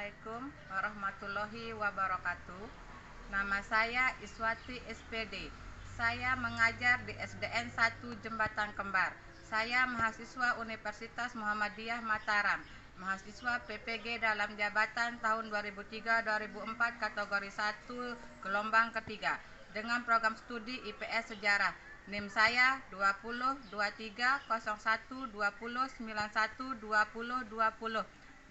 Assalamualaikum warahmatullahi wabarakatuh. Nama saya Iswati SPD. Saya mengajar di SDN 1 Jembatan Kembar. Saya mahasiswa Universitas Muhammadiyah Mataram, mahasiswa PPG dalam jabatan tahun 2003-2004 kategori 1 gelombang ketiga dengan program studi IPS Sejarah. NIM saya 20 23 01 20 91 20 20.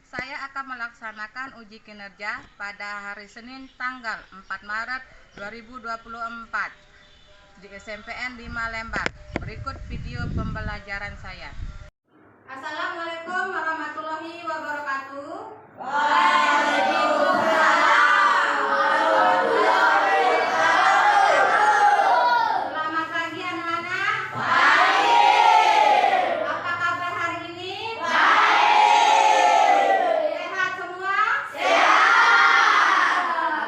Saya akan melaksanakan uji kinerja pada hari Senin tanggal 4 Maret 2024 di SMPN 5 Lembar. Berikut video pembelajaran saya. Assalamualaikum warahmatullahi wabarakatuh. Waalaikumsalam. Selamat pagi anak-anak. Baik. Apa kabar hari ini? Baik. Sehat semua? Sehat.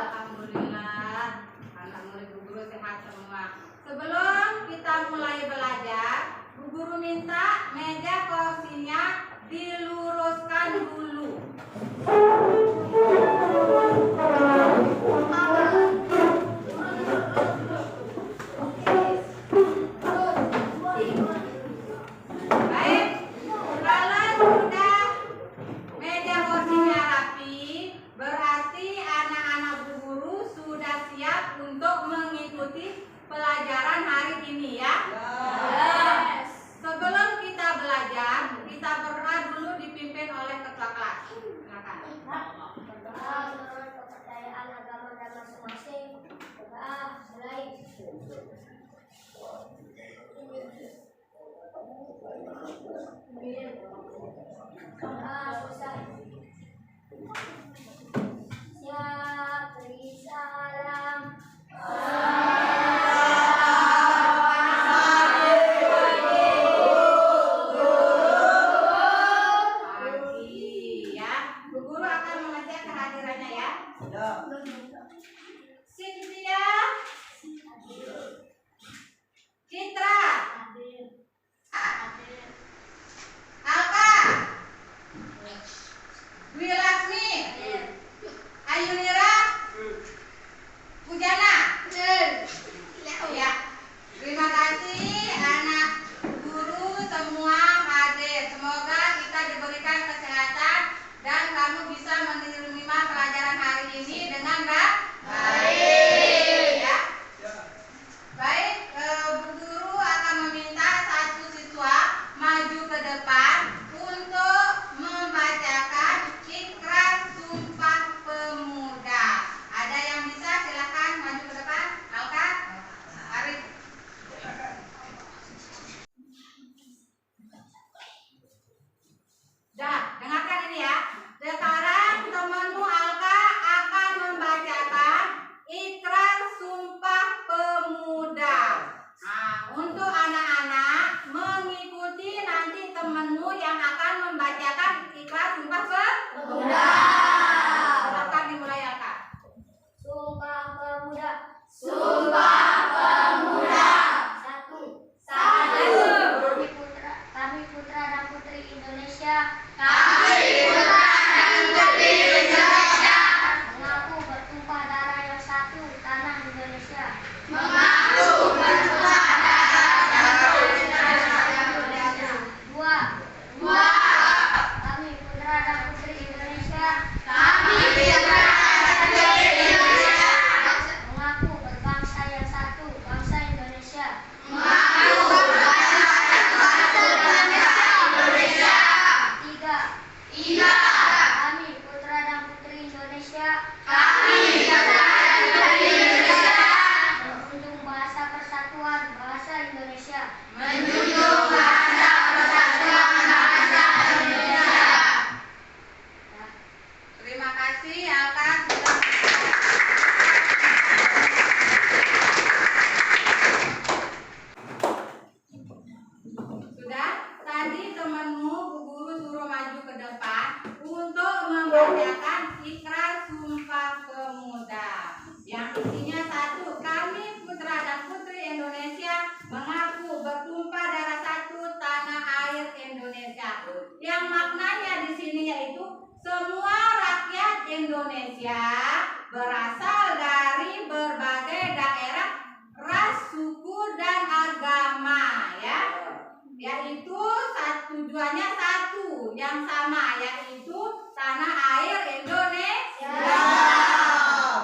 Alhamdulillah. Anak murid Bu Guru sehat semua. Sebelum kita mulai belajar, Bu Guru minta meja kursinya diluruskan dulu. Baik, kalau sudah meja kursinya rapi, berarti anak-anak Bu Guru sudah siap untuk mengikuti pelajaran hari ini ya. Yes. Sebelum kita belajar, kita berdoa dulu dipimpin oleh ketua kelas. Silakan. Berdoa menurut kepercayaan agama dan masing-masing. Berdoa mulai. Doa selesai. Siap, beri salam. Pagi ya. Bu Guru akan mengecek kehadirannya ya. Cynthia, Citra, Alka, Dwi Laksmi, Ayunira, Pujana. Ya. Terima kasih anak guru semua hadir. Semoga kita diberikan kesehatan dan kamu bisa menerima pelajaran hari ini dengan baik. Ya. Baik, Bu Guru akan meminta satu siswa maju ke depan untuk membacakan Ikrar Sumpah Pemuda. Ada yang bisa? Silakan maju ke depan. Alka, Arif. Dengarkan ini ya. Sekarang temanmu Alka akan membacakan Ikrar Sumpah Pemuda. Nah, untuk anak-anak mengikuti nanti temanmu yang akan membacakan Ikrar Sumpah Pemuda. Silakan dimulai Alka. Sumpah Pemuda. Sumpah Pemuda. Satu. Kami putra dan putri Indonesia. Kami putra dan putri Indonesia. Mengaku bertumpah darah yang satu tanah Indonesia. Mengaku bersumpah darah Indonesia. Dua. Kami putra dan putri Indonesia. Kami putra dan putri Indonesia. Mengaku berbangsa yang satu, bangsa Indonesia. Mengaku berbangsa dan satu bangsa Indonesia. Tiga. Kami putra dan putri Indonesia. Kami putra dan putri Indonesia. Menjunjung bahasa persatuan bahasa Indonesia. Menjunjung bahasa persatuan bahasa Indonesia. Terima kasih Alka sudah. Tadi temanmu Bu Guru suruh maju ke depan untuk membacakan Ikrar Sumpah Pemuda yang isinya satu. Kami putra dan putri Indonesia mengaku bertumpah darah satu tanah air Indonesia. Yang maknanya di sini yaitu semua rakyat Indonesia Indonesia berasal dari berbagai daerah, ras, suku, dan agama, ya. Yaitu tujuannya satu, yang sama, yaitu tanah air Indonesia.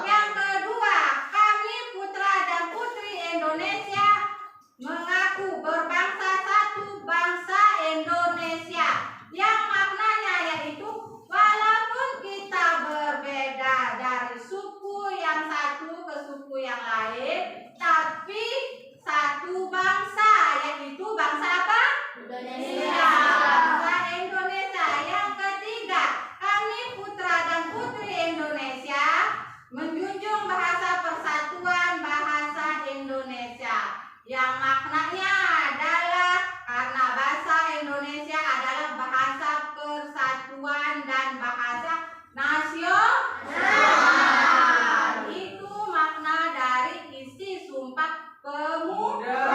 Yang kedua, kami putra dan putri Indonesia mengaku berbangsa satu, bangsa Indonesia, yang maknanya yaitu walaupun kita berbeda dari suku yang satu ke suku yang lain, tapi satu bangsa, yaitu bangsa apa? Indonesia. Bangsa Indonesia. Yang ketiga, kami putra dan putri Indonesia menjunjung bahasa persatuan bahasa Indonesia, yang maknanya adalah karena bahasa Indonesia adalah bahasa persatuan dan bahasa nasional. Itu makna dari isi Sumpah Pemuda.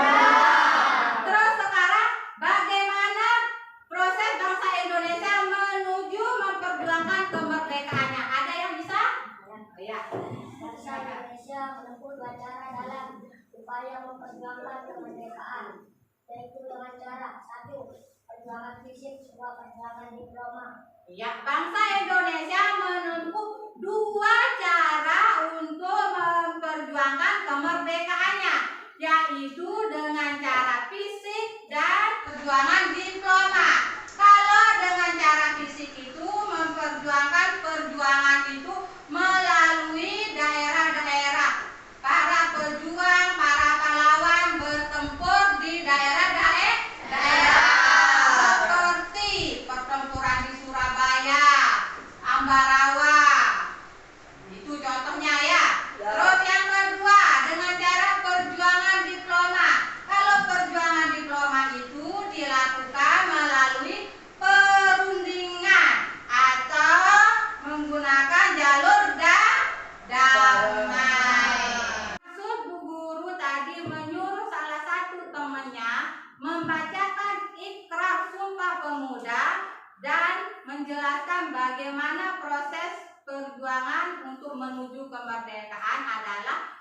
Terus sekarang bagaimana proses bangsa Indonesia menuju memperjuangkan kemerdekaannya? Ada yang bisa? Ya. Bangsa Indonesia menempuh dua cara dalam upaya memperjuangkan kemerdekaan, yaitu dengan cara satu, perjuangan fisik, dua, perjuangan diploma. Ya, bangsa Indonesia menempuh dua cara untuk memperjuangkan kemerdekaannya, yaitu dengan cara fisik dan perjuangan diploma. Kalau dengan cara fisik itu memperjuangkan perjuangan itu melalui daerah-daerah. Para pejuang, para pahlawan bertempur di daerah-daerah seperti pertempuran di Surabaya, Ambarawa. Itu contohnya, ya. Terus yang kedua, dengan cara perjuangan diploma. Kalau perjuangan diploma itu dilakukan melalui perundingan atau menggunakan jalur damai. Maksud Bu Guru tadi menyuruh salah satu temannya membacakan Ikrar Sumpah Pemuda dan menjelaskan bagaimana proses perjuangan untuk menuju kemerdekaan adalah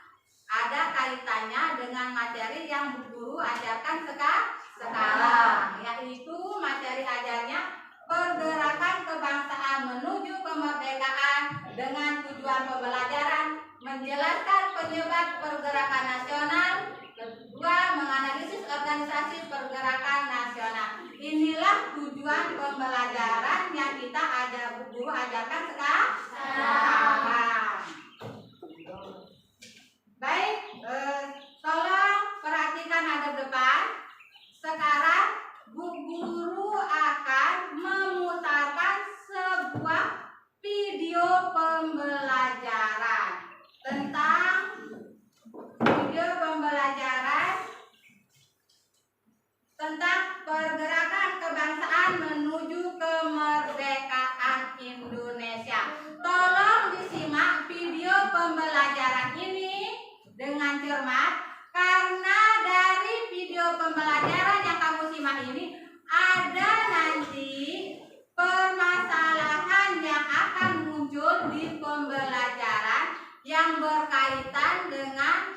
ada kaitannya dengan materi yang Bu Guru ajarkan sekarang, yaitu materi ajarnya pergerakan kebangsaan menuju kemerdekaan dengan tujuan pembelajaran, menjelaskan penyebab pergerakan nasional, kedua menganalisis organisasi pergerakan nasional. Inilah tujuan pembelajaran yang kita Bu Guru ajarkan sekarang. Baik, tolong perhatikan hadap depan. Sekarang Bu Guru akan memutarkan sebuah video pembelajaran tentang pergerakan kebangsaan menuju kemerdekaan Indonesia. Tolong disimak video pembelajaran ini dengan cermat, karena dari video pembelajaran yang kamu simak ini ada nanti permasalahan yang akan muncul di pembelajaran yang berkaitan dengan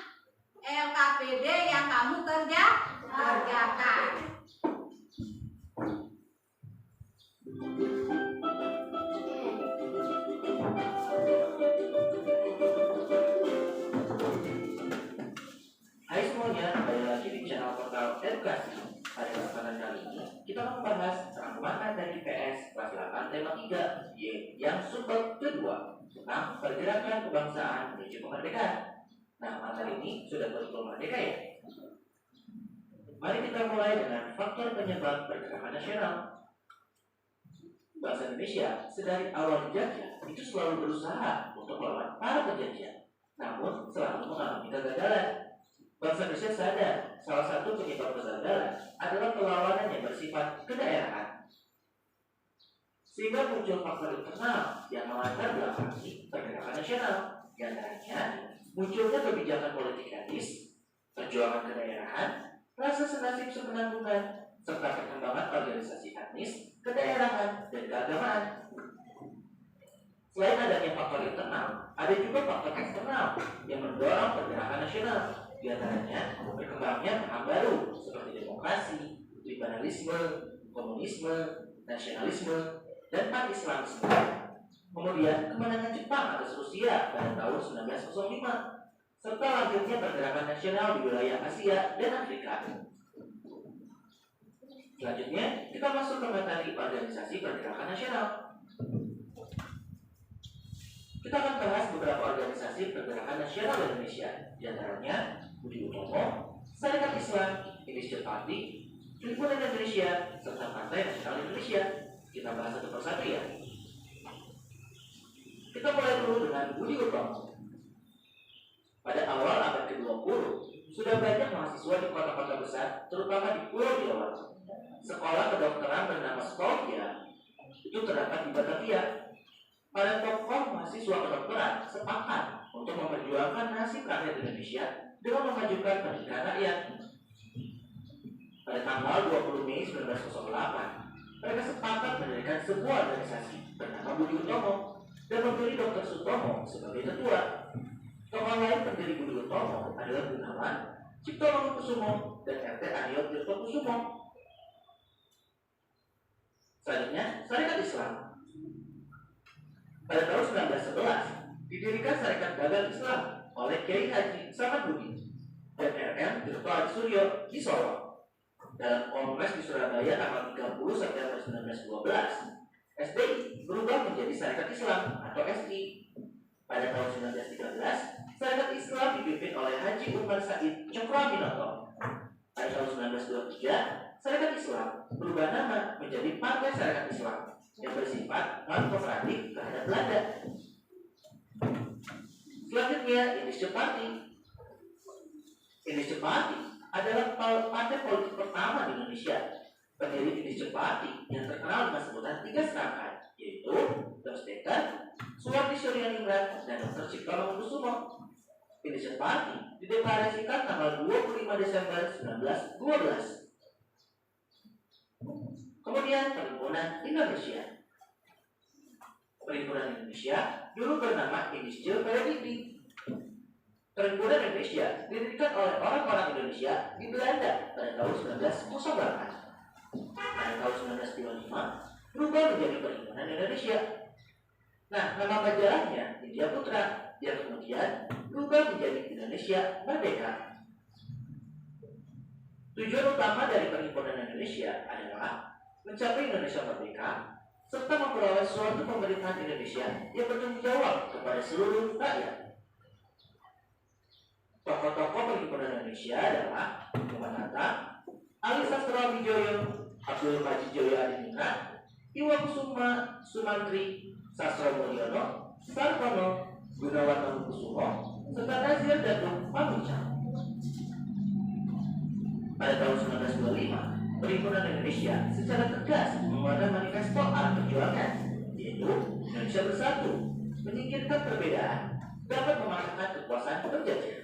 LKPD yang kamu kerjakan. Hai semuanya, kembali lagi di channel portal edukasi. Pada kesempatan kali ini kita akan membahas rangkuman dari PS kelas 8 tema 3 yang subbab kedua tentang pergerakan kebangsaan menuju kemerdekaan. Nah, materi ini sudah betul merdeka, ya? Mari kita mulai dengan faktor penyebab pergerakan nasional. Bangsa Indonesia sedari awal dijajah itu selalu berusaha untuk melawan para penjajah, namun selalu mengalami kegagalan. Bangsa Indonesia sadar salah satu penyebab kegagalan adalah perlawanan yang bersifat kedaerahan, sehingga muncul faktor internal yang melatar belakangi pergerakan nasional. Di antaranya munculnya kebijakan politik etis, perjuangan kedaerahan, rasa senasib sepenanggungan, serta perkembangan organisasi etnis, kedaerahan, dan keagamaan. Selain adanya faktor internal, ada juga faktor eksternal yang mendorong pergerakan nasional. Di antaranya berkembangnya paham baru seperti demokrasi, liberalisme, komunisme, nasionalisme, dan pan-islamisme. Kemudian kemenangan Jepang atas Rusia pada tahun 1905, serta lanjutnya pergerakan nasional di wilayah Asia dan Afrika. Selanjutnya, kita masuk ke materi organisasi pergerakan nasional. Kita akan bahas beberapa organisasi pergerakan nasional di Indonesia, di antaranya Budi Utomo, Sarekat Islam, Indonesia Party, Himpunan Indonesia, serta Partai Nasional Indonesia. Kita bahas satu persatu ya. Kita mulai dulu dengan Budi Utomo. Pada awal abad ke-20, sudah banyak mahasiswa di kota-kota besar, terutama di Pulau Jawa. Sekolah kedokteran bernama Stovia itu terdapat di Batavia. Para tokoh mahasiswa kedokteran sepakat untuk memperjuangkan nasib rakyat Indonesia dengan memajukan pendidikan rakyat. Pada tanggal 20 Mei 1908, mereka sepakat mendirikan sebuah organisasi bernama Budi Utomo dan memilih Dr. Sutomo sebagai ketua. Tokoh lain pendiri Budi Utomo adalah Gunawan, Cipto Mangunkusumo, dan RT Aryo Tirtokusumo. Selanjutnya, Sarekat Islam. Pada tahun 1911, didirikan Sarekat Dagang Islam oleh Kiai Haji Samad Budi dan RM Tirto Adi Suryo di Solo. Dalam kongres di Surabaya tanggal 30 September 1912, SDI berubah menjadi Sarekat Islam atau SI. Pada tahun 1913, Sarekat Islam dipimpin oleh Haji Umar Said Cokroaminoto. Pada tahun 1923, Sarekat Islam berubah nama menjadi Partai Sarekat Islam yang bersifat non-kooperatif terhadap Belanda. Selanjutnya, Indonesia Party. Indonesia Party adalah partai politik pertama di Indonesia. Pendiri Indonesia Party yang terkenal dengan sebutan 3 serangkai, yaitu Dr. Steker, Suwardi Suryaningrat, dan Dr. Cipto Mangunkusumo. Indonesia Party dideklarasikan tanggal 25 Desember 1912. Kemudian Perhimpunan Indonesia. Perhimpunan Indonesia dulu bernama Indonesia Party. Perhimpunan Indonesia didirikan oleh orang-orang Indonesia di Belanda pada tahun 1908. Pada tahun 1925 berubah menjadi Perhimpunan Indonesia. Nah, nama majalahnya India Putra yang kemudian berubah menjadi Indonesia Merdeka. Tujuan utama dari Perhimpunan Indonesia adalah mencapai Indonesia Merdeka serta memperoleh suatu pemerintahan Indonesia yang bertanggung jawab kepada seluruh rakyat. Tokoh-tokoh Perhimpunan Indonesia adalah Muhammad Hatta, Ali Sastrowijoyo, Abdul Majid Joyo Adiningrat, Iwa Kusuma Sumantri, Sastro Mulyono, Sartono, Gunawan Mangunkusumo, serta Nazir Datuk Pamuncang. Pada tahun 1925, Perhimpunan Indonesia secara tegas mengeluarkan manifesto arah perjuangan, yaitu Indonesia Bersatu, menyingkirkan perbedaan, dapat mematahkan kekuasaan penjajah.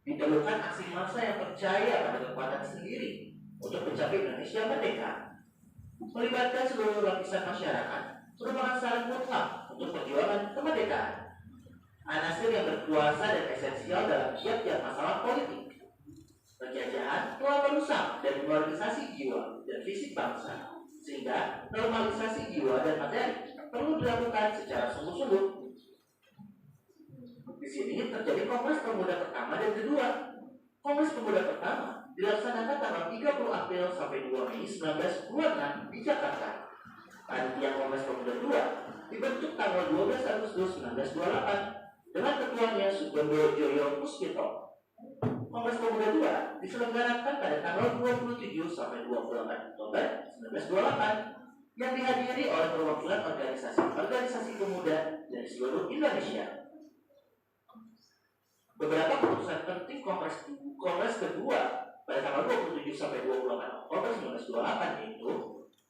Diperlukan aksi massa yang percaya pada kekuatan sendiri untuk mencapai Indonesia Merdeka. Melibatkan seluruh lapisan masyarakat merupakan syarat mutlak untuk perjuangan kemerdekaan. Anasir yang berkuasa dan esensial dalam tiap-tiap masalah politik. Penjajahan telah merusak dan demoralisasi jiwa dan fisik bangsa, sehingga normalisasi jiwa dan materi perlu dilakukan secara sungguh-sungguh. Di sini terjadi Kongres Pemuda pertama dan kedua. Kongres Pemuda pertama dilaksanakan tanggal 30 April sampai 2 Mei 1926 di Jakarta. Panitia Kongres Pemuda 2 dibentuk tanggal 12 Agustus 1928 dengan ketuanya Sugeng Joyo Puspito. Kongres Pemuda 2 diselenggarakan pada tanggal 27 sampai 24 Oktober 1928 yang dihadiri oleh perwakilan organisasi pemuda dari seluruh Indonesia. Beberapa keputusan penting Kongres kedua pada tanggal 27 sampai 24 Oktober 1928 yaitu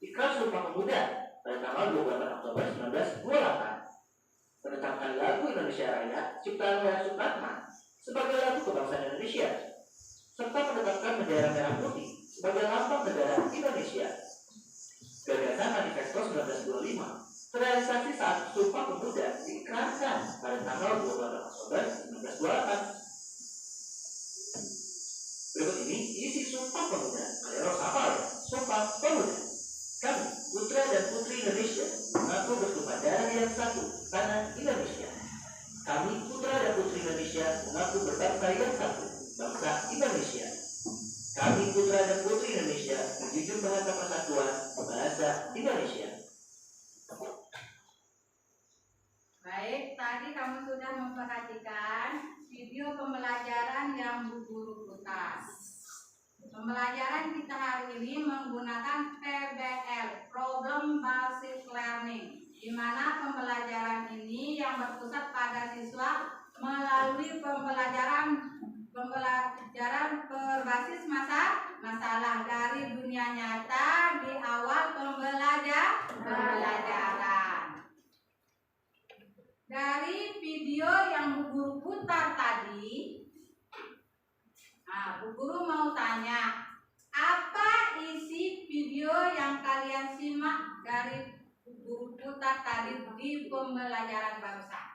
Ikrar Sumpah Pemuda pada tanggal 28 Oktober 1928, menetapkan lagu Indonesia Raya ciptaan W.H. Supratman sebagai lagu kebangsaan Indonesia, serta menetapkan bendera merah putih sebagai lambang negara Indonesia. Gagasan Manifesto 1925 Realisasi saat Sumpah Pemuda diikrarkan pada tanggal 28 Oktober 1928. Berikut ini isi Sumpah Pemuda. Kalian harus hafal ya. Sumpah Pemuda. Kami, putra dan putri Indonesia, mengaku bertumpah darah yang satu, tanah Indonesia. Kami, putra dan putri Indonesia, mengaku berbangsa yang satu, bangsa Indonesia. Kami, putra dan putri Indonesia, menjunjung bahasa persatuan, bahasa Indonesia. Baik, tadi kamu sudah memperhatikan video pembelajaran yang Bu Guru putar. Pembelajaran kita hari ini menggunakan PBL, Problem Based Learning, di mana pembelajaran ini yang berpusat pada siswa melalui pembelajaran berbasis masalah dari dunia nyata di awal pembelajaran. Dari video yang Bu Guru putar tadi, Bu Guru mau tanya, apa isi video yang kalian simak dari Bu Guru putar tadi di pembelajaran barusan?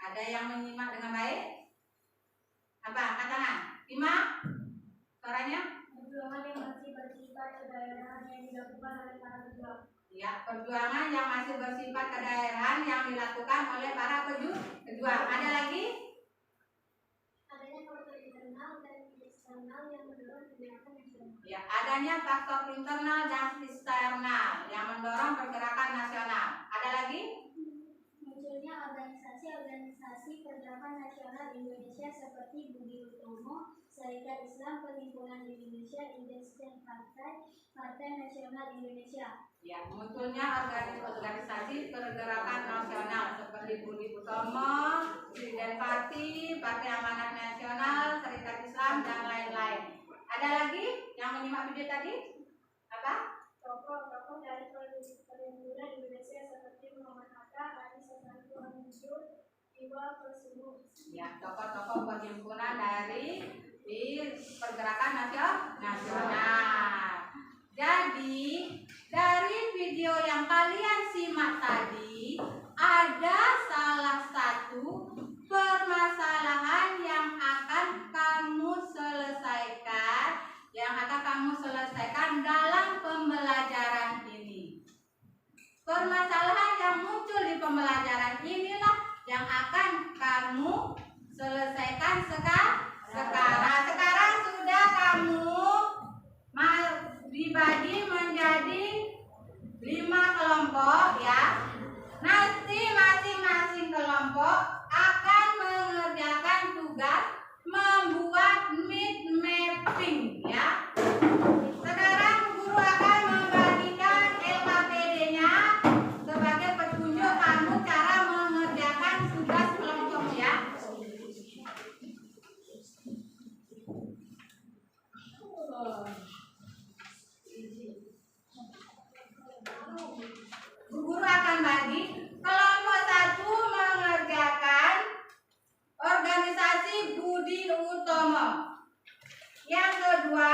Ada yang menyimak dengan baik? Apa? Angkat tangan. Simak? Suaranya? Perjuangan yang masih bersifat kedaerahan yang dilakukan oleh para pejuang. Ya, perjuangan yang masih bersifat kedaerahan yang dilakukan oleh para pejuang. Ada lagi? Adanya faktor internal dan eksternal yang mendorong pergerakan nasional. Ya, adanya faktor internal dan eksternal yang mendorong pergerakan nasional. Ada lagi? Munculnya organisasi pergerakan nasional Indonesia seperti Budi Utomo, Serikat Islam Perhimpunan Indonesia, Indeks Partai Nasional Indonesia. Ya, munculnya organisasi pergerakan nasional seperti Budi Utomo, Indeks Partai Amanat Nasional, Serikat Islam, dan lain-lain. Ada lagi yang menyimak video tadi? Apa? Tokoh-tokoh dari Perhimpunan Indonesia seperti Muhammad Hatta, Adi Susanto, Manjur, Iwa Kusumo. Ya, tokoh-tokoh perhimpunan dari pergerakan nasional. Jadi, dari video yang kalian simak tadi, ada salah satu permasalahan yang akan kamu selesaikan dalam pembelajaran ini. Permasalahan yang muncul di pembelajaran inilah yang akan kamu selesaikan sekarang. Sekarang sudah kamu dibagi menjadi 5 kelompok ya. Nanti masing-masing kelompok akan mengerjakan tugas membuat mind mapping ya. Sekarang guru akan membagikan LKPD-nya sebagai petunjuk kamu cara mengerjakan tugas kelompok ya. Guru akan bagi kelompok 1 mengerjakan organisasi Budi Utomo. Yang kedua,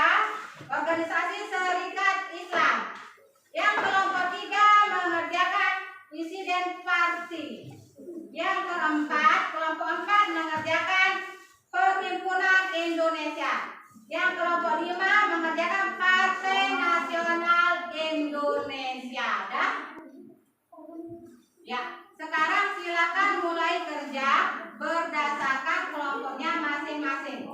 organisasi Serikat Islam. Yang kelompok 3 mengerjakan Insiden Parti. Yang keempat, kelompok 4 mengerjakan Perhimpunan Indonesia. Yang kelompok 5 mengerjakan Partai Nasional Indonesia. Ya, sekarang silakan mulai kerja berdasarkan kelompoknya masing-masing.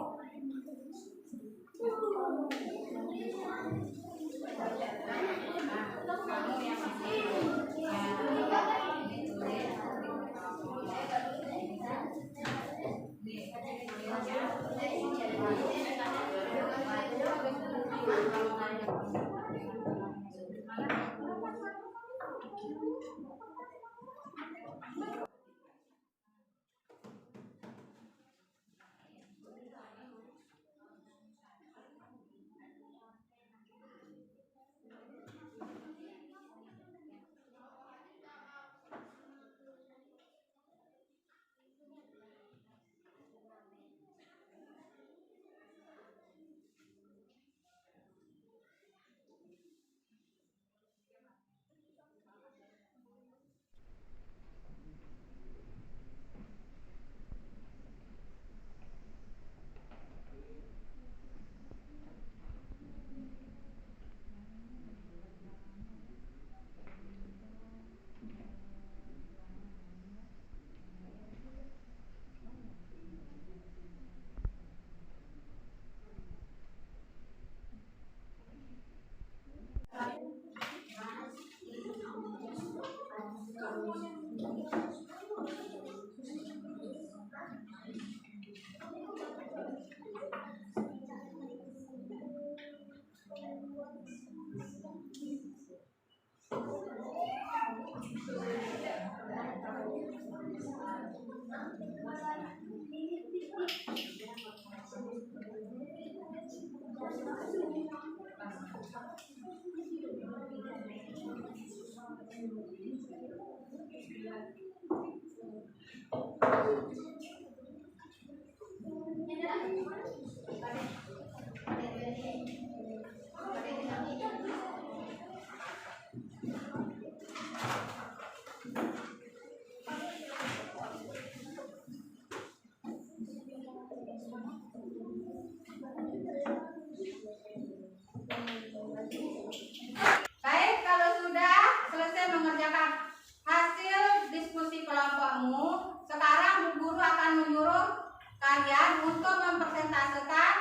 Baik, kalau sudah selesai mengerjakan hasil diskusi kelompokmu, sekarang Bu Guru akan menyuruh kalian untuk mempresentasikan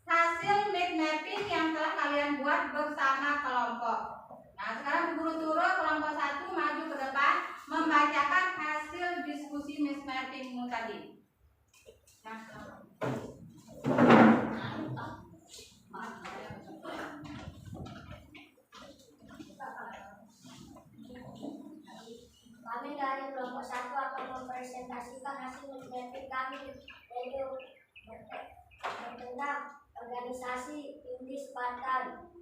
hasil mind mapping yang telah kalian buat bersama kelompok. Nah, sekarang Bu Guru turun kelompok 1 maju ke depan membacakan hasil diskusi mind mappingmu tadi. Kami dari kelompok 1 akan mempresentasikan hasil mapping kami, yaitu tentang organisasi inti Spartan.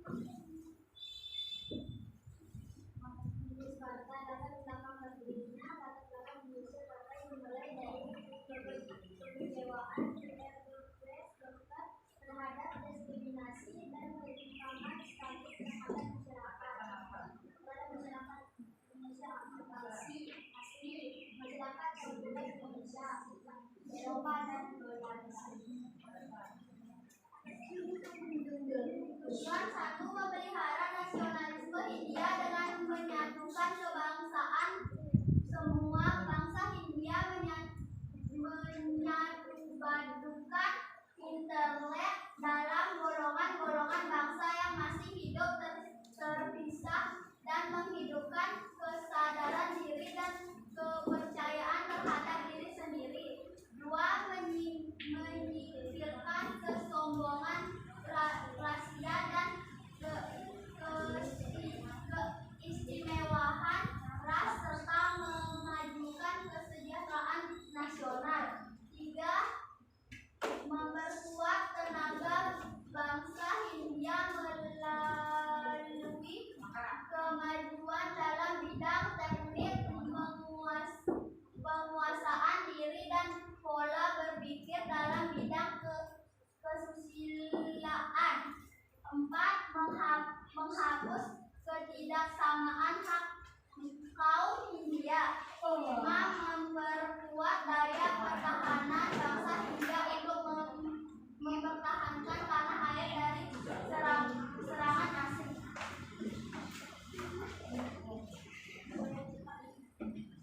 Inti Spartan latar belakang berdirinya, latar belakang Indonesia Partai dimulai dari kekecewaan Hercules Dokter terhadap diskriminasi dan penyimpangan status terhadap masyarakat Indonesia asli masyarakat Republik Indonesia, Eropa dan globalisasi. Tujuan 1, memelihara nasionalisme Hindia dengan menyatukan kebangsaan. Semua bangsa Hindia menyatukan internet dalam golongan-golongan bangsa yang masih hidup terpisah dan menghidupkan kesadaran diri dan kepercayaan terhadap diri sendiri. 2, menyingkirkan kesombongan rahasia dan keistimewaan ras serta memajukan kesejahteraan nasional. 3, memperkuat tenaga bangsa Hindia melalui kemajuan dalam bidang teknik, penguasaan diri dan pola berpikir dalam bidang kesusilaan. 4, menghapus ketidaksamaan hak kaum Hindia. 5, memperkuat daya pertahanan bangsa Hindia untuk mempertahankan tanah air dari serangan asing.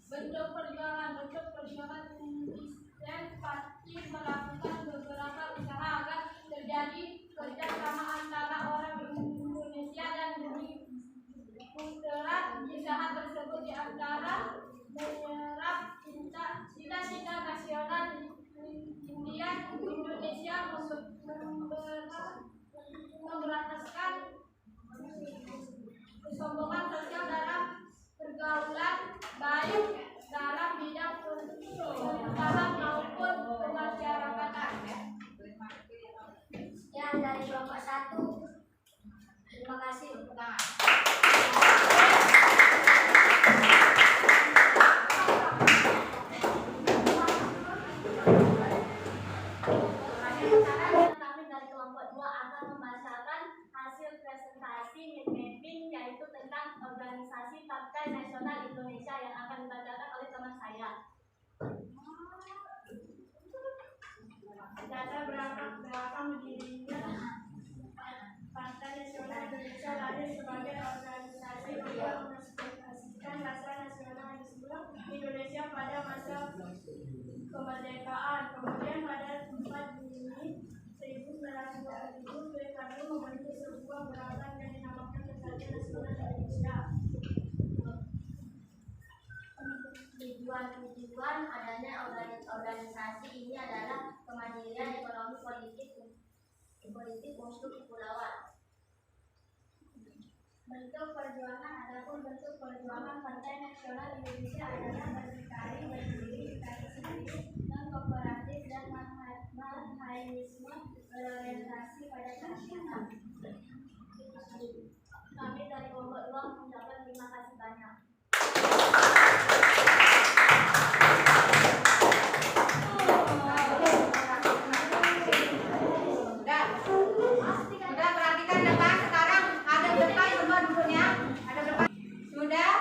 Bentuk perjuangan konsisten pasti melakukan beberapa usaha agar terjadi kerjasama antara orang Indonesia dan bumi putera. Usaha tersebut diantara menyerap cita-cita nasional Indonesia, memberantaskan kesombongan sosial dalam pergaulan, baik dalam bidang pemerintahan maupun kemasyarakatan. Sekian dari kelompok 1. Terima kasih. Kami dari kelompok 2 akan membacakan hasil presentasi mind mapping, yaitu tentang organisasi Partai Nasional Indonesia yang akan dibacakan oleh teman saya. Data belakang berdirinya Partai Nasional Indonesia lahir sebagai organisasi untuk mengekspresikan rasa nasionalisme Indonesia pada masa kemerdekaan. Kemudian pada 4 Juni 1927, Bung Karno membentuk sebuah gerakan yang dinamakan Persatuan Nasional Indonesia. Tujuan adanya organisasi ini adalah kemandirian ekonomi politik untuk kepulauan. Bentuk perjuangan, adapun bentuk perjuangan Partai Nasional Indonesia adalah berdiri, tradisi dan kooperatif dan marxisme berorientasi pada kegiatan. Kami dari kelompok 2 mengucapkan terima kasih banyak. Sudah perhatikan depan, sekarang ada depan semua duduknya, ada depan. Sudah,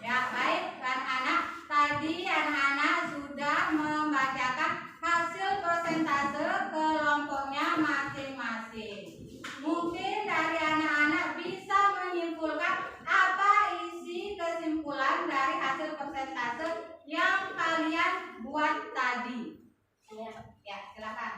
ya baik anak-anak. Tadi anak-anak sudah membacakan hasil persentase kelompoknya masing-masing. Mungkin dari anak-anak bisa menyimpulkan apa isi kesimpulan dari hasil persentase yang kalian buat tadi. Ya, silakan.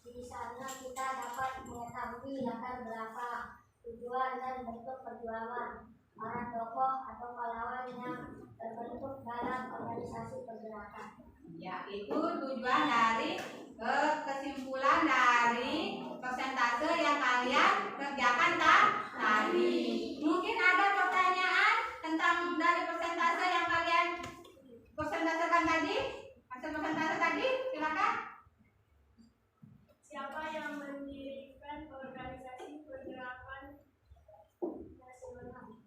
Di sana kita dapat mengetahui latar belakang, tujuan dan bentuk perjuangan para tokoh atau pahlawan yang terbentuk dalam organisasi pergerakan. Ya, itu tujuan dari kesimpulan dari persentase yang kalian kerjakan tadi. Mungkin ada pertanyaan tentang dari persentase yang kalian persentasekan tadi? Hasil persentase tadi, silakan. Siapa yang mendirikan organisasi pergerakan nasional?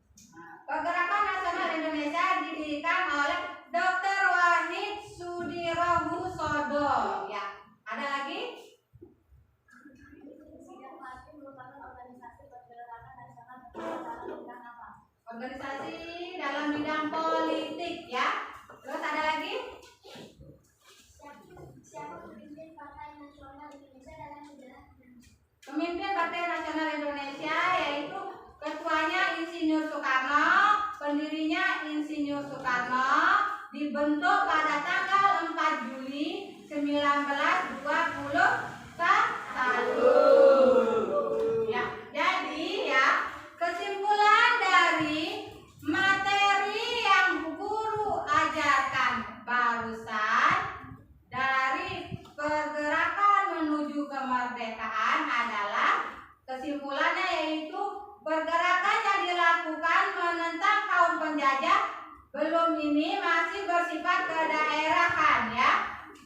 Pergerakan Nasional Indonesia didirikan oleh Dr. Wahid Sudirohusodo. Ya, ada lagi? Sidang Parti merupakan organisasi pergerakan nasional dalam bidang apa? Organisasi dalam bidang politik, ya. Terus ada lagi? Siapa pemimpin Partai Nasional Indonesia dalam sejarah? Pemimpin Partai Nasional Indonesia yaitu ketuanya Insinyur Soekarno, pendirinya Insinyur Soekarno, dibentuk pada tanggal 4 Juli 1921. Ya, jadi ya, kesimpulan dari materi yang guru ajarkan barusan dari pergerakan menuju kemerdekaan adalah kesimpulannya yaitu pergerakan yang dilakukan menentang kaum penjajah belum ini masih bersifat kedaerahan, ya.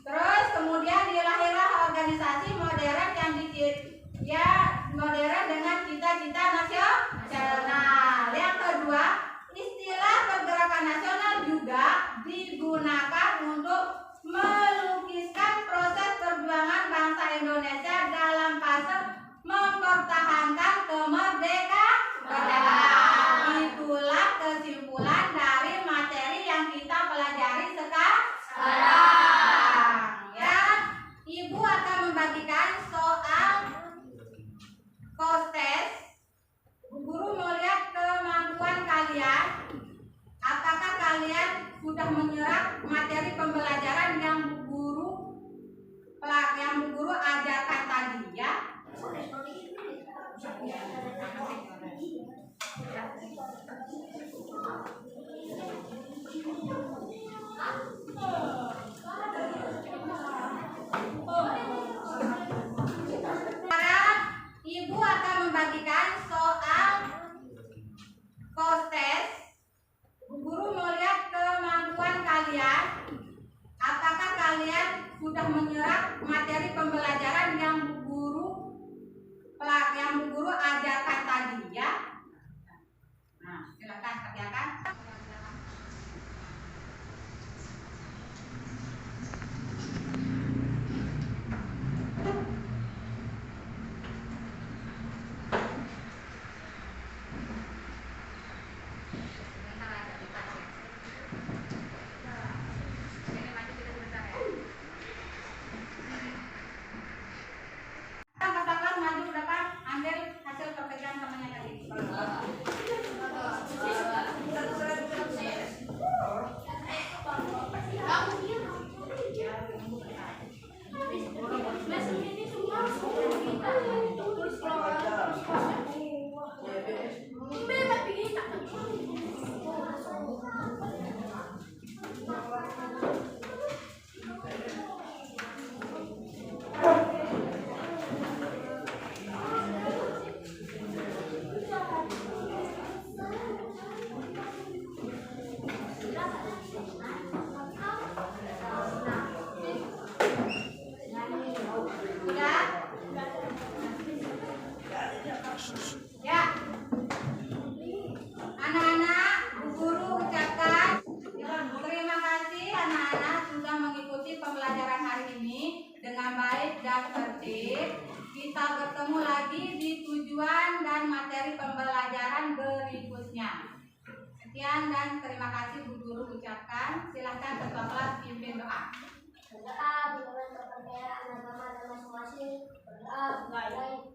Terus kemudian dilahirlah organisasi modern yang modern dengan cita-cita nasional. Yang kedua, istilah pergerakan nasional juga digunakan untuk melukiskan proses perjuangan bangsa Indonesia dalam fase mempertahankan kemerdekaan. Itulah kesimpulan dari materi yang kita pelajari sekarang. Ya, Ibu akan membagikan soal kostes. Guru melihat kemampuan kalian. Apakah kalian sudah menyerap materi pembelajaran yang guru ajarkan tadi, ya? Sekarang Ibu akan membagikan soal kostes. Guru melihat kemampuan kalian. Apakah kalian sudah menyerap materi pembelajaran yang guru ajarkan tadi, ya? Nah, silakan kerjakan. Katakan maju ke depan, ambil hasil pekerjaan Kita bertemu lagi di tujuan dan materi pembelajaran berikutnya. Sekian dan terima kasih Bu Guru ucapkan. Silakan ketua kelas pimpin doa. Berdoa menurut kepercayaan agama dan masing-masing. Berdoa baik